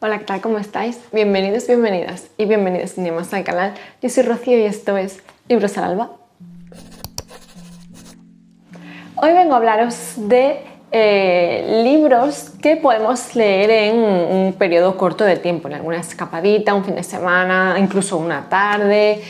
Hola, ¿qué tal? ¿Cómo estáis? Bienvenidos, bienvenidas y bienvenidos un día más al canal. Yo soy Rocío y esto es Libros al Alba. Hoy vengo a hablaros de libros que podemos leer en un periodo corto de tiempo, en alguna escapadita, un fin de semana, incluso una tarde,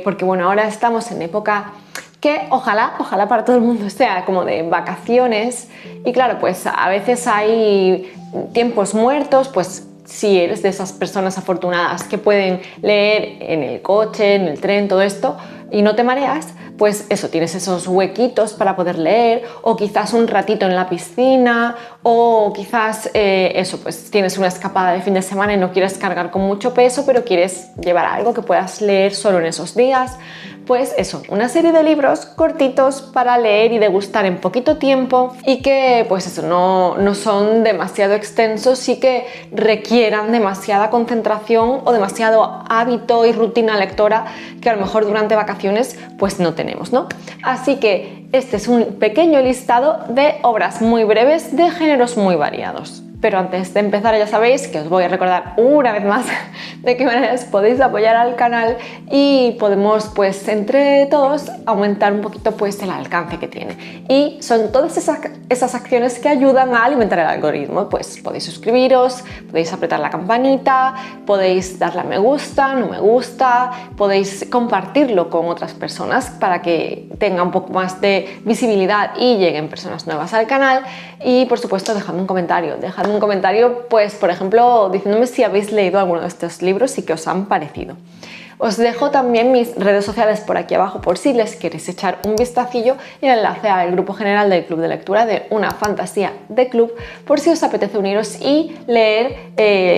porque bueno, ahora estamos en época que ojalá para todo el mundo sea como de vacaciones y claro, pues a veces hay tiempos muertos, pues si eres de esas personas afortunadas que pueden leer en el coche, en el tren, todo esto y no te mareas, pues eso, tienes esos huequitos para poder leer, o quizás un ratito en la piscina, o quizás eso, pues tienes una escapada de fin de semana y no quieres cargar con mucho peso, pero quieres llevar algo que puedas leer solo en esos días. Pues eso, una serie de libros cortitos para leer y degustar en poquito tiempo y que pues eso, no son demasiado extensos y que requieran demasiada concentración o demasiado hábito y rutina lectora que a lo mejor durante vacaciones pues no tenemos, ¿no? Así que este es un pequeño listado de obras muy breves de géneros muy variados. Pero antes de empezar ya sabéis que os voy a recordar una vez más de qué maneras podéis apoyar al canal y podemos pues entre todos aumentar un poquito pues el alcance que tiene. Y son todas esas acciones que ayudan a alimentar el algoritmo. Pues podéis suscribiros, podéis apretar la campanita, podéis darle a me gusta, no me gusta, podéis compartirlo con otras personas para que tenga un poco más de visibilidad y lleguen personas nuevas al canal. Y por supuesto dejadme un comentario, pues por ejemplo diciéndome si habéis leído alguno de estos libros y qué os han parecido. Os dejo también mis redes sociales por aquí abajo por si les queréis echar un vistacillo y el enlace al grupo general del club de lectura de Una Fantasía de Club por si os apetece uniros y leer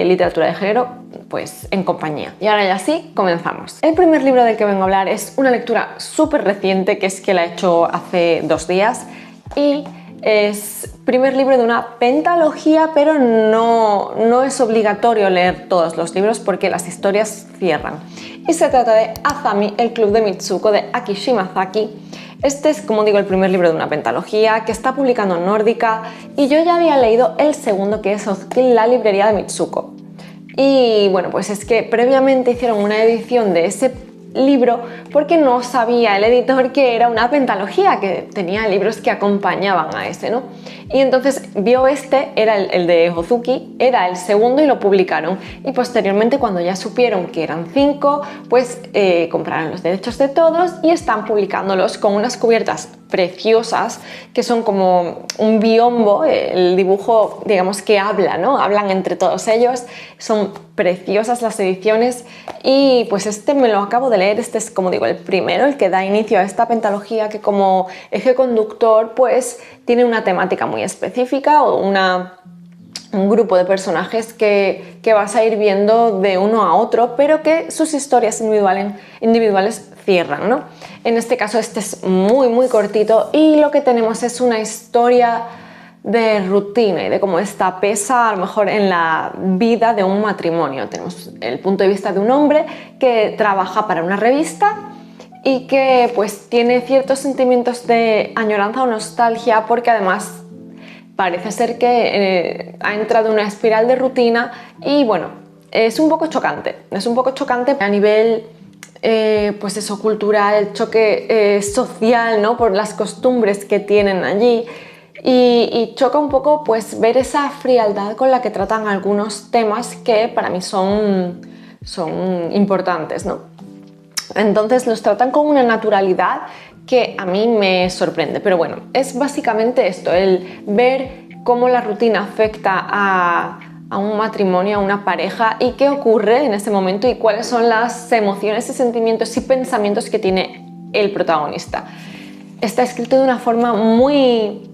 literatura de género pues en compañía. Y ahora ya sí, comenzamos. El primer libro del que vengo a hablar es una lectura súper reciente, que es que la he hecho hace 2 días y es primer libro de una pentalogía, pero no es obligatorio leer todos los libros porque las historias cierran. Y se trata de Azami, el club de Mitsuko, de Aki Shimazaki. Este es, como digo, el primer libro de una pentalogía que está publicando Nórdica y yo ya había leído el segundo, que es Ozkin, la librería de Mitsuko. Y bueno, pues es que previamente hicieron una edición de ese libro porque no sabía el editor que era una pentalogía, que tenía libros que acompañaban a ese, ¿no? Y entonces vio era el de Ozuki, era el segundo y lo publicaron. Y posteriormente, cuando ya supieron que eran 5, pues compraron los derechos de todos y están publicándolos con unas cubiertas preciosas que son como un biombo, el dibujo digamos que habla, ¿no? Hablan entre todos ellos, son preciosas las ediciones y pues este me lo acabo de leer. Este es, como digo, el primero, el que da inicio a esta pentalogía que como eje conductor pues tiene una temática muy específica o un grupo de personajes que vas a ir viendo de uno a otro, pero que sus historias individuales cierran, ¿no? En este caso este es muy cortito y lo que tenemos es una historia de rutina y de cómo esta pesa a lo mejor en la vida de un matrimonio. Tenemos el punto de vista de un hombre que trabaja para una revista y que pues tiene ciertos sentimientos de añoranza o nostalgia porque además parece ser que ha entrado en una espiral de rutina y bueno, es un poco chocante a nivel pues eso, cultural, el choque social, ¿no? Por las costumbres que tienen allí y choca un poco pues ver esa frialdad con la que tratan algunos temas que para mí son importantes, ¿no? Entonces los tratan con una naturalidad que a mí me sorprende, pero bueno, es básicamente esto, el ver cómo la rutina afecta a un matrimonio, a una pareja y qué ocurre en ese momento y cuáles son las emociones y sentimientos y pensamientos que tiene el protagonista. Está escrito de una forma muy...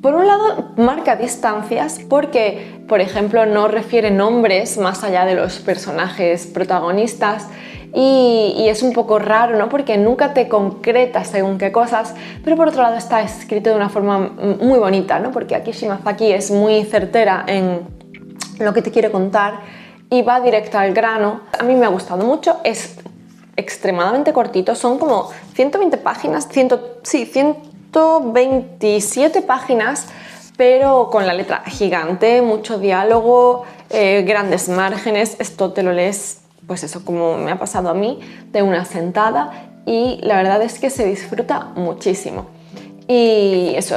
Por un lado, marca distancias porque, por ejemplo, no refiere nombres más allá de los personajes protagonistas y es un poco raro, ¿no? Porque nunca te concreta según qué cosas, pero por otro lado está escrito de una forma muy bonita, ¿no? Porque aquí Shimazaki es muy certera en lo que te quiere contar y va directo al grano. A mí me ha gustado mucho, es extremadamente cortito, son como 120 páginas, 127 páginas, pero con la letra gigante, mucho diálogo, grandes márgenes. Esto te lo lees, pues eso, como me ha pasado a mí, de una sentada, y la verdad es que se disfruta muchísimo. Y eso,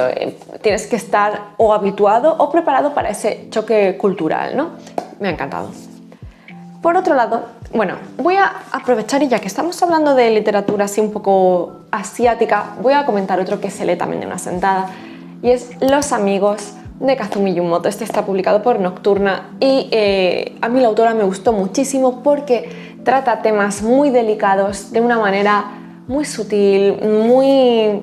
tienes que estar o habituado o preparado para ese choque cultural, ¿no? Me ha encantado. Por otro lado, bueno, voy a aprovechar, y ya que estamos hablando de literatura así un poco asiática, voy a comentar otro que se lee también de una sentada, y es Los amigos de Kazumi Yumoto. Este está publicado por Nocturna y a mí la autora me gustó muchísimo porque trata temas muy delicados de una manera muy sutil, muy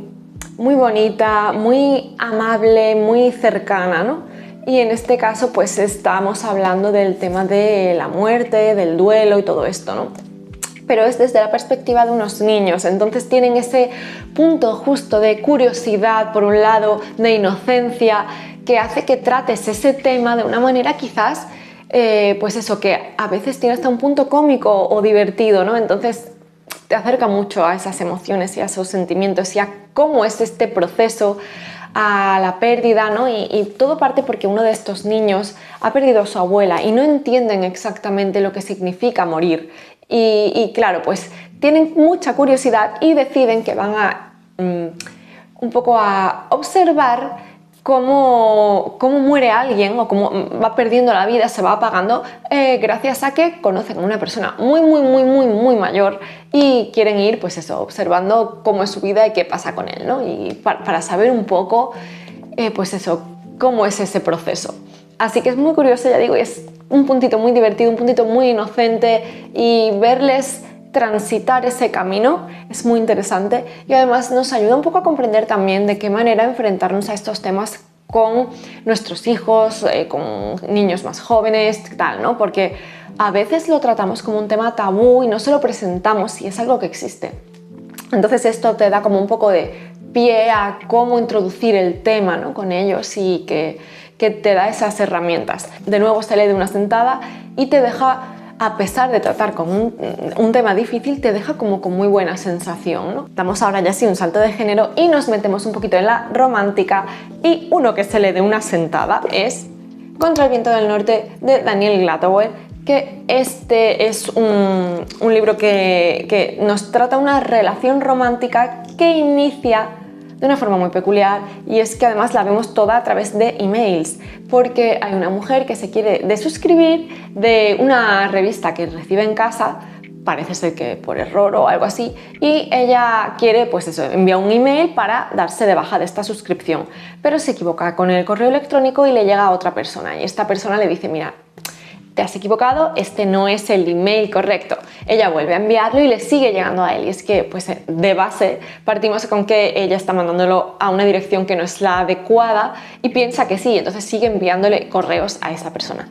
bonita, muy amable, muy cercana, ¿no? Y en este caso pues estamos hablando del tema de la muerte, del duelo y todo esto, ¿no? Pero es desde la perspectiva de unos niños, entonces tienen ese punto justo de curiosidad, por un lado, de inocencia, que hace que trates ese tema de una manera quizás, pues eso, que a veces tiene hasta un punto cómico o divertido, ¿no? Entonces te acerca mucho a esas emociones y a esos sentimientos y a cómo es este proceso, a la pérdida, ¿no? Y todo parte porque uno de estos niños ha perdido a su abuela y no entienden exactamente lo que significa morir. Y claro, pues tienen mucha curiosidad y deciden que van a un poco a observar cómo muere alguien o cómo va perdiendo la vida, se va apagando, gracias a que conocen a una persona muy mayor y quieren ir, pues eso, observando cómo es su vida y qué pasa con él, ¿no? Y para saber un poco, pues eso, cómo es ese proceso. Así que es muy curioso, ya digo, es un puntito muy divertido, un puntito muy inocente, y verles transitar ese camino es muy interesante, y además nos ayuda un poco a comprender también de qué manera enfrentarnos a estos temas con nuestros hijos, con niños más jóvenes, tal, ¿no? Porque a veces lo tratamos como un tema tabú y no se lo presentamos, y es algo que existe. Entonces esto te da como un poco de pie a cómo introducir el tema, ¿no?, con ellos, y que te da esas herramientas. De nuevo se lee de una sentada y te deja, a pesar de tratar con un tema difícil, te deja como con muy buena sensación, ¿no? Damos ahora ya sí un salto de género y nos metemos un poquito en la romántica, y uno que se lee de una sentada es Contra el viento del norte, de Daniel Glatauer, que este es un libro que nos trata una relación romántica que inicia de una forma muy peculiar, y es que además la vemos toda a través de emails, porque hay una mujer que se quiere desuscribir de una revista que recibe en casa, parece ser que por error o algo así, y ella quiere, pues eso, envía un email para darse de baja de esta suscripción, pero se equivoca con el correo electrónico y le llega a otra persona, y esta persona le dice: mira, te has equivocado, este no es el email correcto. Ella vuelve a enviarlo y le sigue llegando a él, y es que pues de base partimos con que ella está mandándolo a una dirección que no es la adecuada y piensa que sí, entonces sigue enviándole correos a esa persona.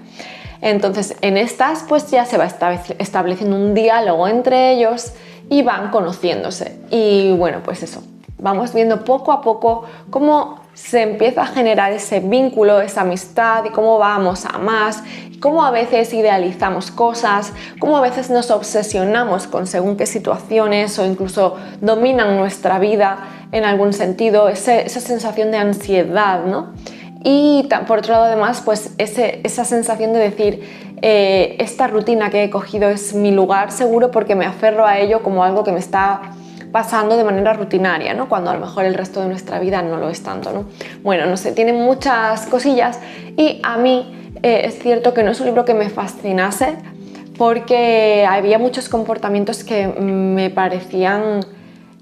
Entonces en estas pues ya se va estableciendo un diálogo entre ellos y van conociéndose, y bueno, pues eso, vamos viendo poco a poco cómo se empieza a generar ese vínculo, esa amistad, y cómo vamos a más, cómo a veces idealizamos cosas, cómo a veces nos obsesionamos con según qué situaciones o incluso dominan nuestra vida en algún sentido, esa sensación de ansiedad, ¿no? Y por otro lado, además, pues esa sensación de decir, esta rutina que he cogido es mi lugar seguro porque me aferro a ello como algo que me está pasando de manera rutinaria, ¿no?, cuando a lo mejor el resto de nuestra vida no lo es tanto, ¿no? Bueno, no sé, tiene muchas cosillas, y a mí es cierto que no es un libro que me fascinase, porque había muchos comportamientos que me parecían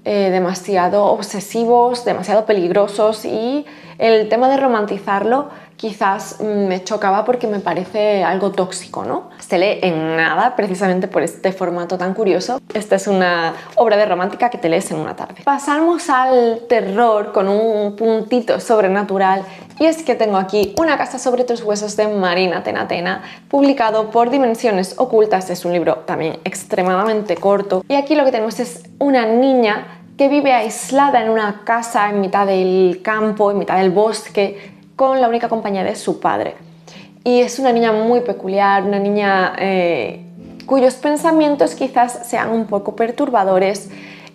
demasiado obsesivos, demasiado peligrosos, y el tema de romantizarlo quizás me chocaba porque me parece algo tóxico, ¿no? Se lee en nada, precisamente por este formato tan curioso. Esta es una obra de romántica que te lees en una tarde. Pasamos al terror con un puntito sobrenatural, y es que tengo aquí Una casa sobre tus huesos, de Marina Tenatena, publicado por Dimensiones Ocultas. Es un libro también extremadamente corto, y aquí lo que tenemos es una niña que vive aislada en una casa en mitad del campo, en mitad del bosque, con la única compañía de su padre. Y es una niña muy peculiar, una niña cuyos pensamientos quizás sean un poco perturbadores,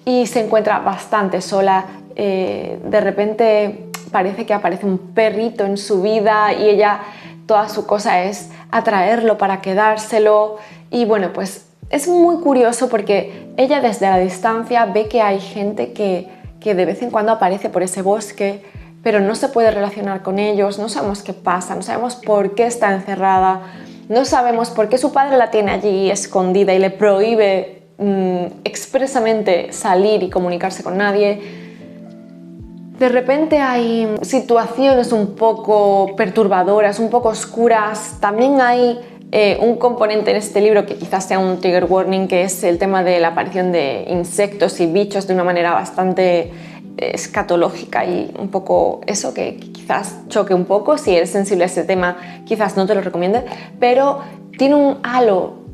y se encuentra bastante sola. De repente parece que aparece un perrito en su vida y ella, toda su cosa es atraerlo para quedárselo. Y bueno, pues es muy curioso porque ella desde la distancia ve que hay gente que de vez en cuando aparece por ese bosque, pero no se puede relacionar con ellos, no sabemos qué pasa, no sabemos por qué está encerrada, no sabemos por qué su padre la tiene allí escondida y le prohíbe expresamente salir y comunicarse con nadie. De repente hay situaciones un poco perturbadoras, un poco oscuras. También hay un componente en este libro que quizás sea un trigger warning, que es el tema de la aparición de insectos y bichos de una manera bastante escatológica y un poco eso que quizás choque un poco. Si eres sensible a ese tema, quizás no te lo recomiende, pero tiene un halo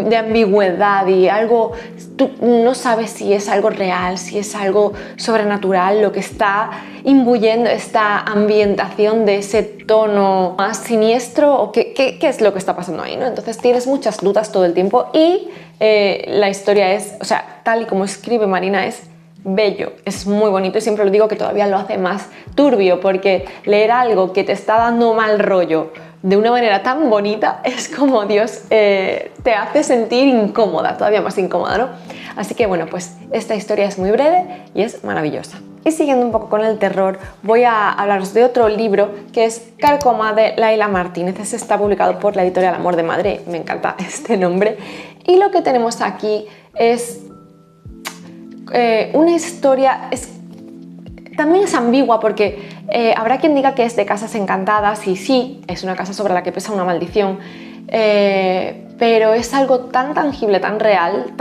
de ambigüedad y algo, tú no sabes si es algo real, si es algo sobrenatural lo que está imbuyendo esta ambientación de ese tono más siniestro, o qué es lo que está pasando ahí, ¿no? Entonces tienes muchas dudas todo el tiempo y la historia es, o sea, tal y como escribe Marina, es bello, es muy bonito y siempre lo digo que todavía lo hace más turbio, porque leer algo que te está dando mal rollo de una manera tan bonita es como Dios te hace sentir incómoda, todavía más incómoda, ¿no? Así que bueno, pues esta historia es muy breve y es maravillosa. Y siguiendo un poco con el terror, voy a hablaros de otro libro que es Carcoma, de Laila Martínez. Este está publicado por la editorial Amor de Madre, me encanta este nombre. Y lo que tenemos aquí es una historia, también es ambigua porque habrá quien diga que es de casas encantadas y sí, es una casa sobre la que pesa una maldición, pero es algo tan tangible, tan real,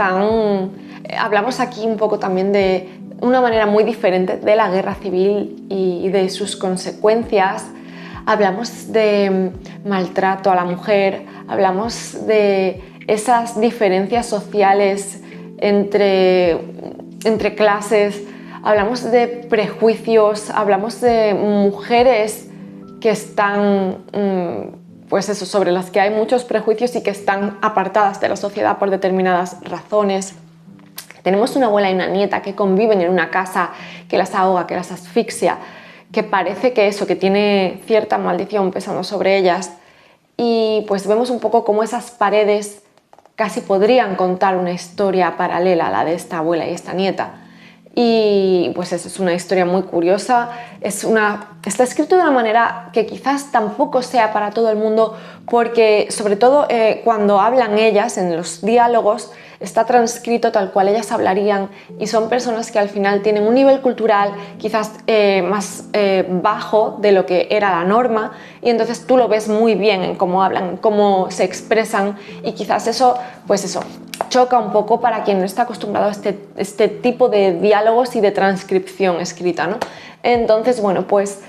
hablamos aquí un poco también de una manera muy diferente de la guerra civil y de sus consecuencias. Hablamos de maltrato a la mujer, hablamos de esas diferencias sociales entre clases, hablamos de prejuicios, hablamos de mujeres que están, pues eso, sobre las que hay muchos prejuicios y que están apartadas de la sociedad por determinadas razones. Tenemos una abuela y una nieta que conviven en una casa que las ahoga, que las asfixia, que parece que eso, que tiene cierta maldición pesando sobre ellas. Y pues vemos un poco cómo esas paredes casi podrían contar una historia paralela a la de esta abuela y esta nieta. Y pues eso es una historia muy curiosa, está escrito de una manera que quizás tampoco sea para todo el mundo, porque sobre todo cuando hablan ellas en los diálogos está transcrito tal cual ellas hablarían, y son personas que al final tienen un nivel cultural quizás más bajo de lo que era la norma, y entonces tú lo ves muy bien en cómo hablan, cómo se expresan, y quizás eso, pues eso, choca un poco para quien no está acostumbrado a este tipo de diálogos y de transcripción escrita, ¿no? Entonces, bueno, pues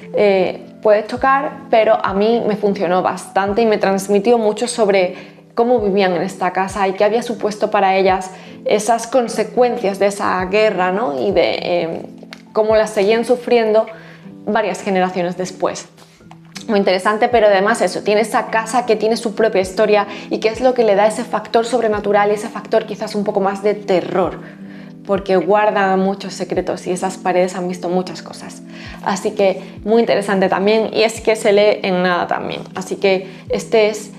puede chocar, pero a mí me funcionó bastante y me transmitió mucho sobre cómo vivían en esta casa y qué había supuesto para ellas esas consecuencias de esa guerra, ¿no? Y de cómo las seguían sufriendo varias generaciones después. Muy interesante, pero además eso, tiene esa casa que tiene su propia historia y que es lo que le da ese factor sobrenatural y ese factor quizás un poco más de terror, porque guarda muchos secretos y esas paredes han visto muchas cosas. Así que muy interesante también, y es que se lee en nada también. Así que este es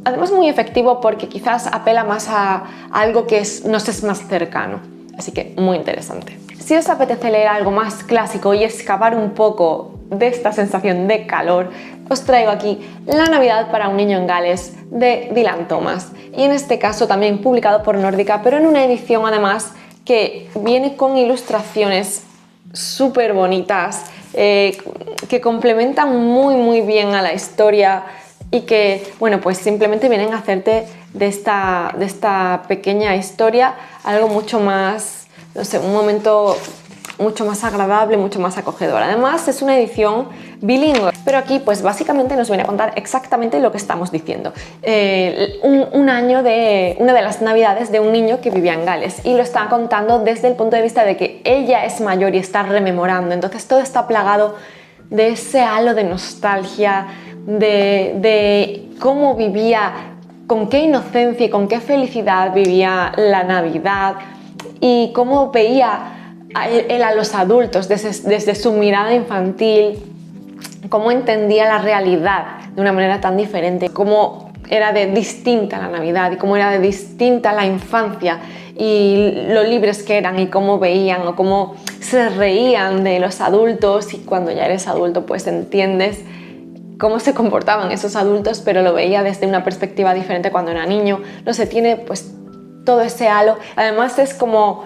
además muy efectivo porque quizás apela más a algo que nos es más cercano. Así que muy interesante. Si os apetece leer algo más clásico y escapar un poco de esta sensación de calor, os traigo aquí La Navidad para un niño en Gales, de Dylan Thomas, y en este caso también publicado por Nórdica, pero en una edición además que viene con ilustraciones súper bonitas, que complementan muy bien a la historia y que, bueno, pues simplemente vienen a hacerte de esta pequeña historia algo mucho más, no sé, un momento mucho más agradable, mucho más acogedor. Además es una edición bilingüe, pero aquí pues básicamente nos viene a contar exactamente lo que estamos diciendo. Un año de una de las navidades de un niño que vivía en Gales, y lo está contando desde el punto de vista de que ella es mayor y está rememorando. Entonces todo está plagado de ese halo de nostalgia, de cómo vivía, con qué inocencia y con qué felicidad vivía la Navidad, y cómo veía él a los adultos desde su mirada infantil, cómo entendía la realidad de una manera tan diferente, cómo era de distinta la Navidad y cómo era de distinta la infancia y lo libres que eran y cómo veían o cómo se reían de los adultos, y cuando ya eres adulto pues entiendes cómo se comportaban esos adultos, pero lo veía desde una perspectiva diferente cuando era niño. No sé, tiene pues todo ese halo. Además es como...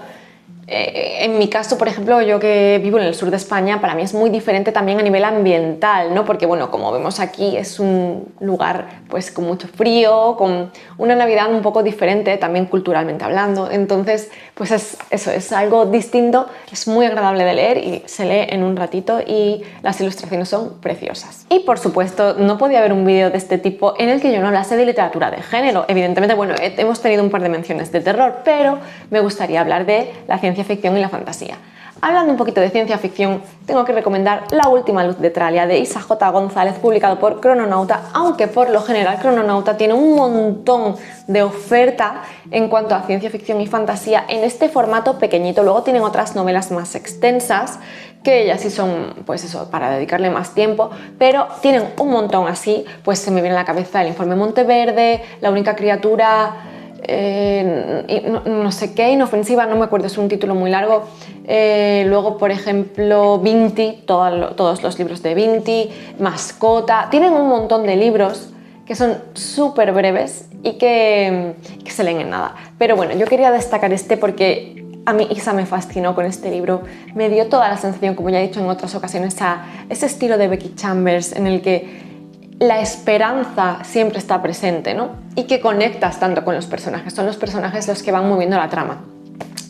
en mi caso, por ejemplo, yo que vivo en el sur de España, para mí es muy diferente también a nivel ambiental, ¿no? Porque, bueno, como vemos aquí, es un lugar pues con mucho frío, con una Navidad un poco diferente, también culturalmente hablando. Entonces, pues eso es algo distinto, es muy agradable de leer y se lee en un ratito y las ilustraciones son preciosas. Y, por supuesto, no podía haber un vídeo de este tipo en el que yo no hablase de literatura de género. Evidentemente, bueno, hemos tenido un par de menciones de terror, pero me gustaría hablar de la ciencia ficción y la fantasía. Hablando un poquito de ciencia ficción, tengo que recomendar La última luz de Tralia, de Isa J. González, publicado por Crononauta, aunque por lo general Crononauta tiene un montón de oferta en cuanto a ciencia ficción y fantasía en este formato pequeñito. Luego tienen otras novelas más extensas, que ellas sí son, pues eso, para dedicarle más tiempo, pero tienen un montón así. Pues se me viene a la cabeza El informe Monteverde, La única criatura... no sé qué, inofensiva, no me acuerdo, es un título muy largo. Luego, por ejemplo, Vinti, todos los libros de Vinti, Mascota, tienen un montón de libros que son súper breves y que se leen en nada. Pero bueno, yo quería destacar este porque a mí Isa me fascinó con este libro, me dio toda la sensación, como ya he dicho en otras ocasiones, a ese estilo de Becky Chambers en el que la esperanza siempre está presente, ¿no? Y que conectas tanto con los personajes. Son los personajes los que van moviendo la trama.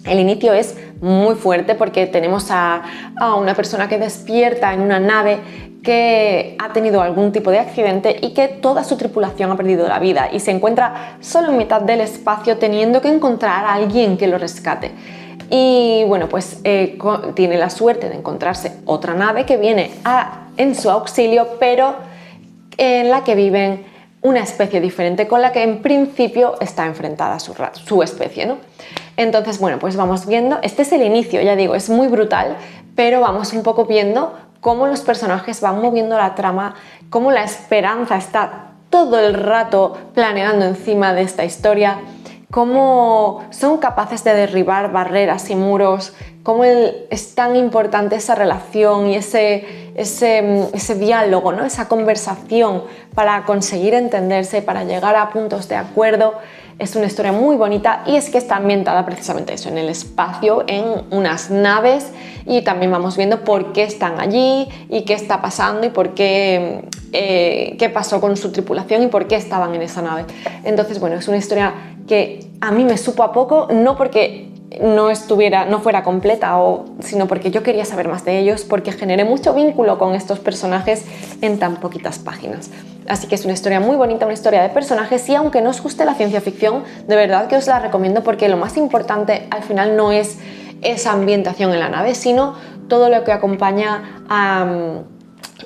El inicio es muy fuerte porque tenemos a una persona que despierta en una nave que ha tenido algún tipo de accidente y que toda su tripulación ha perdido la vida y se encuentra solo en mitad del espacio teniendo que encontrar a alguien que lo rescate. Y bueno, pues tiene la suerte de encontrarse otra nave que viene en su auxilio, pero en la que viven una especie diferente con la que en principio está enfrentada su especie, ¿no? Entonces, bueno, pues vamos viendo, este es el inicio, ya digo, es muy brutal, pero vamos un poco viendo cómo los personajes van moviendo la trama, cómo la esperanza está todo el rato planeando encima de esta historia, cómo son capaces de derribar barreras y muros, cómo es tan importante esa relación y ese diálogo, ¿no? Esa conversación para conseguir entenderse, para llegar a puntos de acuerdo. Es una historia muy bonita y es que está ambientada precisamente eso, en el espacio, en unas naves, y también vamos viendo por qué están allí y qué está pasando y por qué, qué pasó con su tripulación y por qué estaban en esa nave. Entonces, bueno, es una historia que a mí me supo a poco, no porque no fuera completa, sino porque yo quería saber más de ellos, porque generé mucho vínculo con estos personajes en tan poquitas páginas. Así que es una historia muy bonita, una historia de personajes, y aunque no os guste la ciencia ficción, de verdad que os la recomiendo, porque lo más importante al final no es esa ambientación en la nave, sino todo lo que acompaña a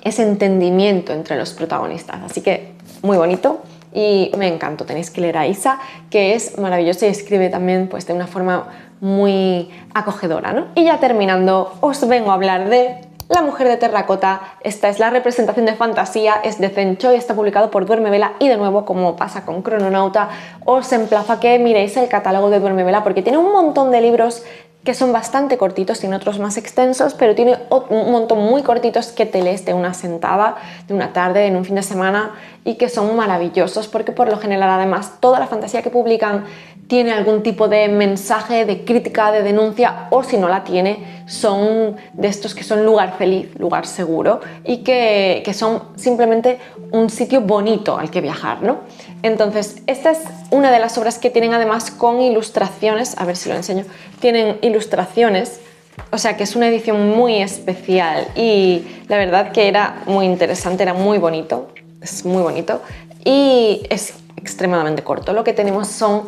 ese entendimiento entre los protagonistas. Así que muy bonito y me encantó. Tenéis que leer a Isa, que es maravillosa y escribe también pues de una forma muy acogedora, ¿no? Y ya terminando, os vengo a hablar de La mujer de terracota. Esta es la representación de fantasía, es de Zen Choi, está publicado por Duerme Vela, y de nuevo, como pasa con Crononauta, os emplazo a que miréis el catálogo de Duerme Vela porque tiene un montón de libros que son bastante cortitos, tiene otros más extensos, pero tiene un montón muy cortitos que te lees de una sentada, de una tarde, en un fin de semana, y que son maravillosos porque por lo general además toda la fantasía que publican tiene algún tipo de mensaje, de crítica, de denuncia, o si no la tiene, son de estos que son lugar feliz, lugar seguro, y que son simplemente un sitio bonito al que viajar, ¿no? Entonces, esta es una de las obras que tienen además con ilustraciones, a ver si lo enseño, tienen ilustraciones, o sea que es una edición muy especial y la verdad que era muy interesante, era muy bonito, es muy bonito y es extremadamente corto. Lo que tenemos son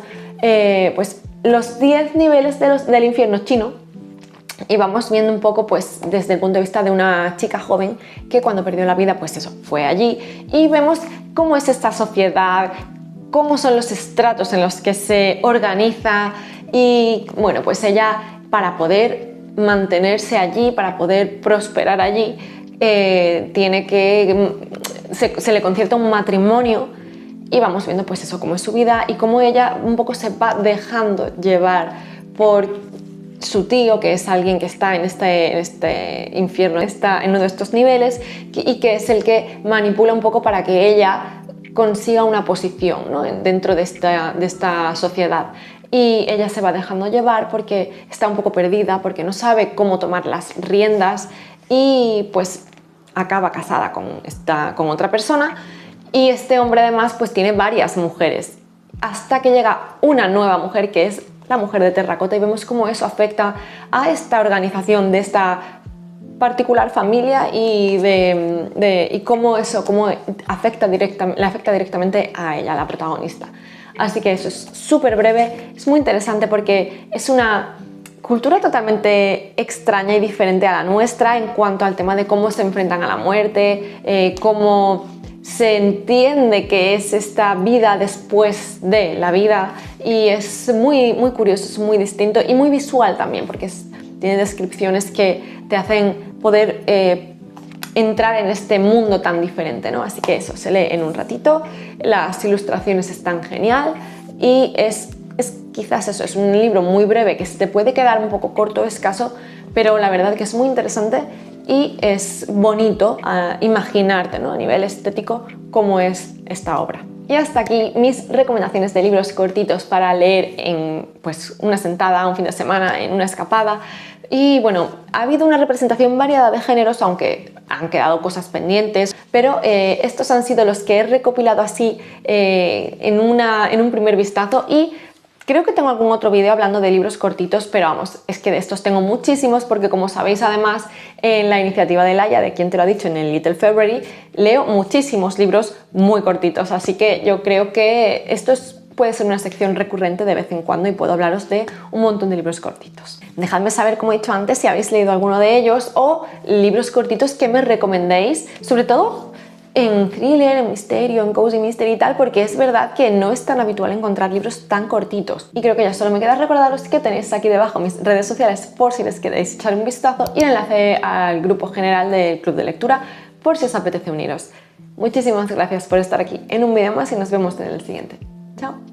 pues los 10 niveles del infierno chino, y vamos viendo un poco pues desde el punto de vista de una chica joven que cuando perdió la vida pues eso, fue allí, y vemos cómo es esta sociedad, cómo son los estratos en los que se organiza, y bueno, pues ella, para poder mantenerse allí, para poder prosperar allí, se le concierta un matrimonio y vamos viendo pues eso, cómo es su vida y cómo ella un poco se va dejando llevar por su tío, que es alguien que está en este infierno, está en uno de estos niveles y que es el que manipula un poco para que ella consiga una posición, ¿no?, dentro de esta sociedad. Y ella se va dejando llevar porque está un poco perdida, porque no sabe cómo tomar las riendas y pues acaba casada con otra persona, y este hombre además pues tiene varias mujeres, hasta que llega una nueva mujer que es la mujer de terracota, y vemos cómo eso afecta a esta organización de esta particular familia y cómo le afecta directamente a ella, la protagonista. Así que eso es súper breve, es muy interesante porque es una cultura totalmente extraña y diferente a la nuestra en cuanto al tema de cómo se enfrentan a la muerte, cómo se entiende que es esta vida después de la vida, y es muy, muy curioso, es muy distinto y muy visual también porque tiene descripciones que te hacen poder entrar en este mundo tan diferente, ¿no? Así que eso, se lee en un ratito, las ilustraciones están genial y es quizás eso, es un libro muy breve que se te puede quedar un poco corto, escaso, pero la verdad que es muy interesante y es bonito imaginarte, ¿no?, a nivel estético cómo es esta obra. Y hasta aquí mis recomendaciones de libros cortitos para leer en pues, una sentada, un fin de semana, en una escapada. Y bueno, ha habido una representación variada de géneros, aunque han quedado cosas pendientes, pero estos han sido los que he recopilado así en un primer vistazo, y creo que tengo algún otro vídeo hablando de libros cortitos, pero vamos, es que de estos tengo muchísimos porque, como sabéis, además en la iniciativa de Laia, de Quién te lo ha dicho, en el Little February, leo muchísimos libros muy cortitos, así que yo creo que esto puede ser una sección recurrente de vez en cuando y puedo hablaros de un montón de libros cortitos. Dejadme saber, como he dicho antes, si habéis leído alguno de ellos o libros cortitos que me recomendéis, sobre todo en thriller, en misterio, en cozy mystery y tal, porque es verdad que no es tan habitual encontrar libros tan cortitos. Y creo que ya solo me queda recordaros que tenéis aquí debajo mis redes sociales por si les queréis echar un vistazo, y el enlace al grupo general del Club de Lectura por si os apetece uniros. Muchísimas gracias por estar aquí en un vídeo más y nos vemos en el siguiente. Chao.